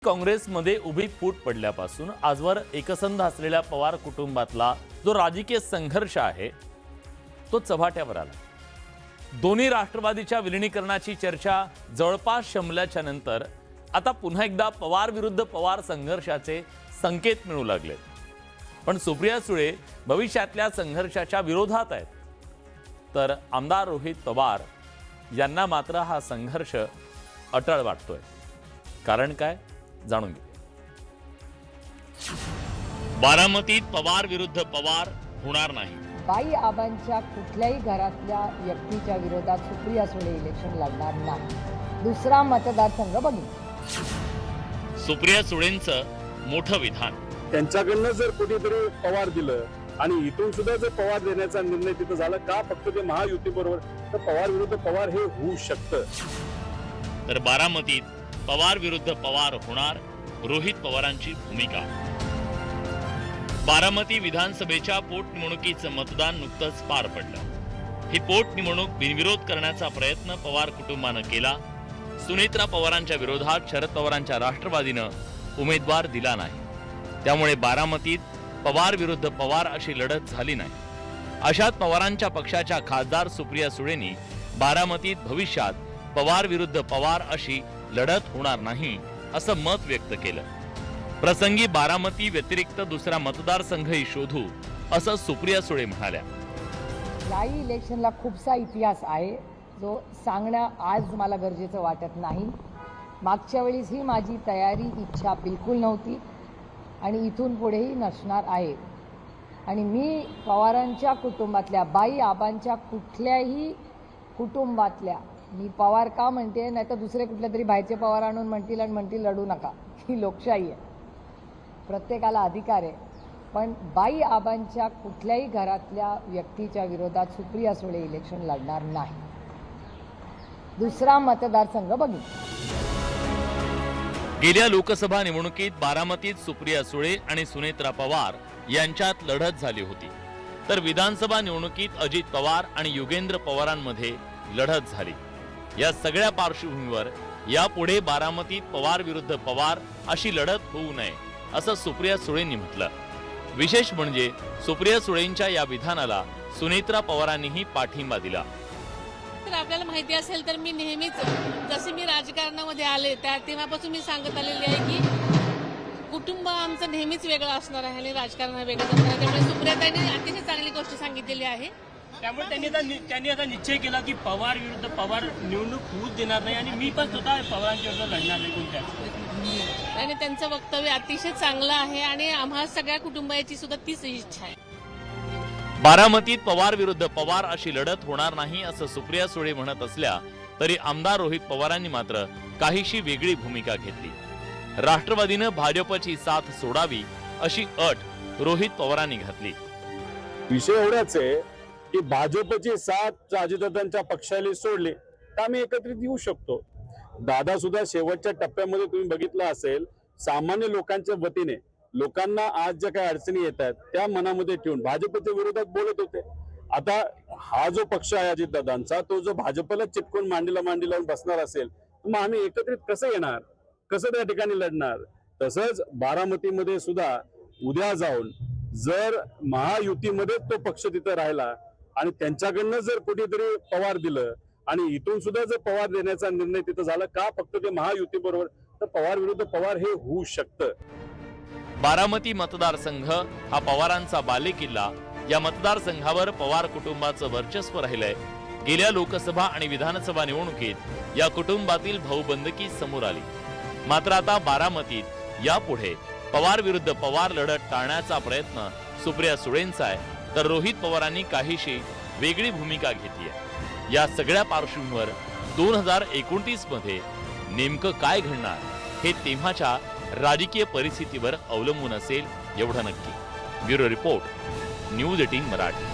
काँग्रेसमध्ये उभी फूट पडल्यापासून आजवर एकसंध असलेल्या पवार कुटुंबातला जो राजकीय संघर्ष आहे तो चव्हाट्यावर आला। दोन्ही राष्ट्रवादीच्या विलीनीकरणाची चर्चा जवळपास शमल्याच्या नंतर आता पुन्हा एकदा पवार विरुद्ध पवार संघर्षाचे संकेत मिळू लागले। पण सुप्रिया सुळे भविष्यातल्या संघर्षाच्या विरोधात आहेत, तर आमदार रोहित पवार यांना मात्र हा संघर्ष अटळ वाटतोय। कारण काय जाणून घे। बारामतीत पवार विरुद्ध पवार होणार नाही। बाई आबांच्या कुठल्याही घरातल्या व्यक्तीच्या विरोधात सुप्रिया सुळे इलेक्शन लढणार नाही। दुसरा मतदारसंघ बघितला। सुप्रिया सुळेंचं मोठं विधान, त्यांच्याकडनं जर कुठेतरी पवार दिलं आणि इथून सुद्धा जर पवार देण्याचा निर्णय तिथं झाला का फक्त ते महायुती बरोबर, तर पवार विरुद्ध पवार हे होऊ शकतं। तर बारामतीत पवार विरुद्ध पवार होणार, रोहित पवारांची भूमिका। बारामती विधानसभेच्या पोटनिवडणुकीचं मतदान नुकतंच पार पडलं। ही पोटनिवडणूक बिनविरोध करण्याचा प्रयत्न पवार कुटुंबानं केला। सुनेत्रा पवारांच्या विरोधात शरद पवारांच्या राष्ट्रवादीनं उमेदवार दिला नाही, त्यामुळे बारामतीत पवार विरुद्ध पवार अशी लढत झाली नाही। अशात पवारांच्या पक्षाच्या खासदार सुप्रिया सुळेंनी बारामतीत भविष्यात पवार विरुद्ध पवार अशी लढत होणार नाही असं मत व्यक्त केलं। प्रसंगी बारामती व्यतिरिक्त दुसरा मतदारसंघही शोधू असं सुप्रिया सुळे म्हणाल्या। याही इलेक्शनला खूपसा इतिहास आहे जो सांगणं आज मला गरजेचं वाटत नाही। मागच्या वेळेस ही माझी तयारी इच्छा बिलकुल नव्हती आणि इथून पुढेही नसणार आहे। आणि मी पवारांच्या कुटुंबातल्या बाई आबांच्या कुठल्याही कुटुंबातल्या, मी पवार का म्हणते, नाही तर दुसरे कुठले तरी बाहेरचे पवार आणून म्हणतील आणि म्हणतील लढू नका, ही लोकशाही आहे, प्रत्येकाला अधिकार आहे। पण बाई आबांच्या कुठल्याही घरातल्या व्यक्तीच्या विरोधात सुप्रिया सुळे इलेक्शन लढणार नाही। दुसरा मतदारसंघ बघितला। गेल्या लोकसभा निवडणुकीत बारामतीत सुप्रिया सुळे आणि सुनेत्रा पवार यांच्यात लढत झाली होती, तर विधानसभा निवडणुकीत अजित पवार आणि युगेंद्र पवारांमध्ये लढत झाली। या सगळ्या पार्श्वभूमीवर यापुढे बारामतीत पवार विरुद्ध पवार अशी लढत होऊ नये असं सुप्रिया सुळेंनी म्हटलं। विशेष म्हणजे सुप्रिया सुळेंच्या या विधानाला सुनेत्रा पवारांनीही पाठिंबा दिला। तर आपल्याला माहिती असेल तर मी नेहमीच जसे मी राजकारणामध्ये आले त्या तेव्हापासून मी सांगत आलेली आहे की कुटुंब आमचं नेहमीच वेगळं असणार आहे आणि राजकारण वेगळं असणार आहे। त्यामुळे सुप्रियाताईंनी अतिशय चांगली गोष्ट सांगितलेली आहे। त्यामुळे त्यांनी आता निश्चय केला की पवार विरुद्ध पवार निवडणूक होऊच देणार नाही आणि मी पण स्वतः पवारांच्या विरुद्ध लढणार नाही कोणत्याच। आणि त्यांचं वक्तव्य अतिशय चांगलं आहे आणि आम्हा सगळ्या कुटुंबाची सुद्धा तीच इच्छा आहे। बारामतीत पवार विरुद्ध पवार अशी लढत होणार नाही असं सुप्रिया सुळे म्हणत असल्या तरी आमदार रोहित पवारांनी मात्र काहीशी वेगळी भूमिका घेतली। राष्ट्रवादीनं भाजपची साथ सोडावी अशी अट रोहित पवारांनी घातली। विषय एवढाच आहे की भाजपची साथ अजितदादांच्या पक्षाला सोडली तर आम्ही एकत्रित येऊ शकतो। दादा सुद्धा शेवटच्या टप्प्यामध्ये तुम्ही बघितलं असेल, सामान्य लोकांच्या वतीने लोकांना आज ज्या काही अडचणी येत आहेत त्या मनामध्ये ठेवून भाजपच्या विरोधात बोलत होते। आता हा जो पक्ष आहे अजितदादांचा, तो जो भाजपला चिटकून मांडीला लावून बसणार असेल तर मग आम्ही एकत्रित कसं येणार, कसं त्या ठिकाणी लढणार। तसंच बारामतीमध्ये सुद्धा उद्या जाऊन जर महायुतीमध्ये तो पक्ष तिथं राहिला आणि त्यांच्याकडनं जर कुठेतरी पवार दिलं आणि इथून सुद्धा जर पवार देण्याचा निर्णय तिथं झाला का फक्त ते महायुती बरोबर, तर पवार विरुद्ध पवार हे होऊ शकतं। बारामती मतदारसंघ हा पवारांचा बालेकिल्ला। या मतदारसंघावर पवार कुटुंबाचं वर्चस्व राहिलंय। गेल्या लोकसभा आणि विधानसभा निवडणुकीत या कुटुंबातील भाऊबंदकी समोर आली। मात्र आता बारामतीत यापुढे पवार विरुद्ध पवार लढत टाळण्याचा प्रयत्न सुप्रिया सुळेंचा आहे, तर रोहित पवारांनी काहीशी वेगळी भूमिका घेतली आहे। या सगळ्या पार्श्वभूमीवर 2029 मध्ये नेमकं काय घडणार हे तेव्हाच्या राजकीय परिस्थितीवर अवलंबून असेल एवढं नक्की। Bureau report, news 18 Marathi.